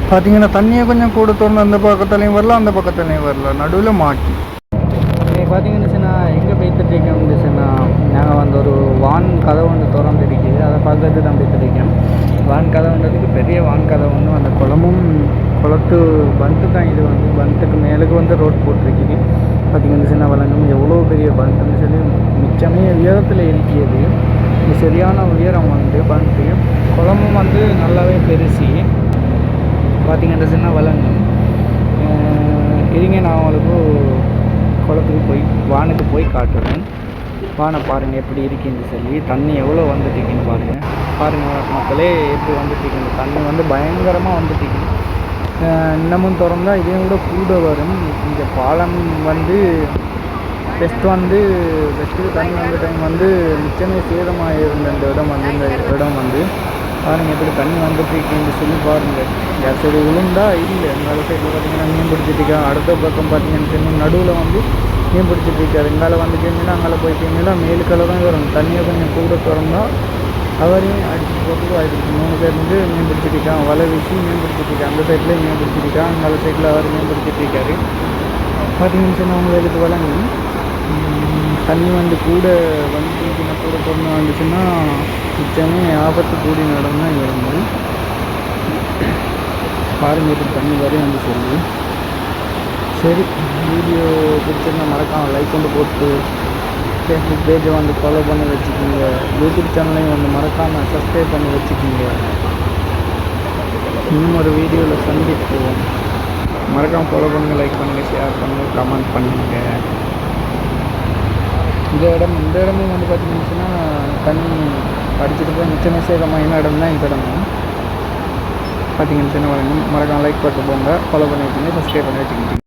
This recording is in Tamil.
பார்த்தீங்கன்னா தண்ணியை கொஞ்சம் கூட திறந்து அந்த பக்கத்துலேயும் வரல, அந்த பக்கத்துலேயும் வரல, நடுவில் மாட்டி. பார்த்தீங்கன்னு சொன்னால் எங்கே போய்த்துட்ருக்கேன் வந்துச்சுன்னா, நாங்கள் வந்து ஒரு வான் கதவு ஒன்று திறந்துருக்குது, அதை பார்க்கறது தான் போய்த்துட்ருக்கேன். வான் கதவுன்றதுக்கு பெரிய வான் கதவு ஒன்று, அந்த குளமும் குளத்து பண்ட்டு தான் இது வந்து பண்ட்டுக்கு மேலுக்கு வந்து ரோட் போட்டிருக்குது. பார்த்திங்கன்னு சொன்னால் வழங்கும் எவ்வளோ பெரிய பண்ட்டுன்னு சொல்லி மிச்சமே உயரத்தில் இருக்கிறது. இது சரியான உயரம் வந்து பண்ட்டு, குளமும் வந்து நல்லாவே பெருசி. பார்த்திங்கன்னு சொன்னால் வழங்கும் இருங்க, நான் அவங்களுக்கு குளத்துக்கு போய் வானுக்கு போய் காட்டுறேன். வானை பாருங்கள் எப்படி இருக்குன்னு சொல்லி, தண்ணி எவ்வளோ வந்துட்டுருக்குன்னு பாருங்கள் மக்களே, எப்படி வந்துட்டுருக்கு. தண்ணி வந்து பயங்கரமாக வந்துட்டுருக்கு. இன்னமும் திறந்தால் இதையும் கூட வரும். இந்த பாலம் வந்து ஃபஸ்ட்டு தண்ணி வந்த டைம் வந்து மிச்சமே சேதமாக இருந்த இந்த இடம் வந்து பாருங்கள் எப்படி தண்ணி வந்துட்டுருக்குன்னு சொல்லி பாருங்கள். யார் சைடு விழுந்தா இல்லை, மேலே சைடில் பார்த்தீங்கன்னா மீன் பிடிச்சிட்டு அடுத்த பக்கம் பார்த்தீங்கன்னு சொல்லி நடுவில் வந்து மீன் பிடிச்சிட்டு இருக்காரு. இங்கால வந்துட்டீங்கன்னா அங்கே போயிட்டீங்கன்னா மேலுக்கால தான் வரும். தண்ணியை கொஞ்சம் கூட திறந்தால் அவரையும் அடிச்சு போட்டு ஆகிடுச்சு. 3 பேர் வந்து மீன் பிடிச்சிட்டு வலை வீசி மீன் பிடிச்சிட்டு அந்த சைட்லேயே மீன் பிடிச்சிட்டு அந்த சைடில் அவர் மீன் பிடிச்சிட்டு இருக்காரு. பார்த்தீங்கன்னு சொன்னால் அவங்களுக்கு வழங்கி தண்ணி வந்து கூட வந்துச்சுன்னா கூட திறந்து வந்துச்சுன்னா மிச்சமே ஆபத்து கூடி நடந்தால் இருந்து பாருங்கள் எப்படி தண்ணி வரையும் வந்து சொல்லி. சரி, வீடியோ பிடிச்சிருந்தா மறக்காமல் லைக் கொண்டு போட்டு ஃபேஸ்புக் பேஜை வந்து ஃபாலோ பண்ணி வச்சுக்கிங்க. யூடியூப் சேனலையும் வந்து மறக்காமல் சப்ஸ்கிரைப் பண்ணி வச்சுக்கிங்க. இன்னும் ஒரு வீடியோவில் சந்திப்போம். மறக்காமல் ஃபாலோ பண்ணுங்கள், லைக் பண்ணுங்கள், ஷேர் பண்ணுங்கள், கமெண்ட் பண்ணுங்கள். இந்த இடமும் வந்து பார்த்திங்கன்னா தண்ணி அடிச்சுட்டு போய் மிச்சமே சேதமான இடம் தான் இந்த இடமும். பார்த்திங்கன்னு சொன்னால் மறக்காமல் லைக் போட்டு போங்க, ஃபாலோ பண்ணி வச்சுங்க, சப்ஸ்கிரைப் பண்ணி வச்சுக்கிங்க.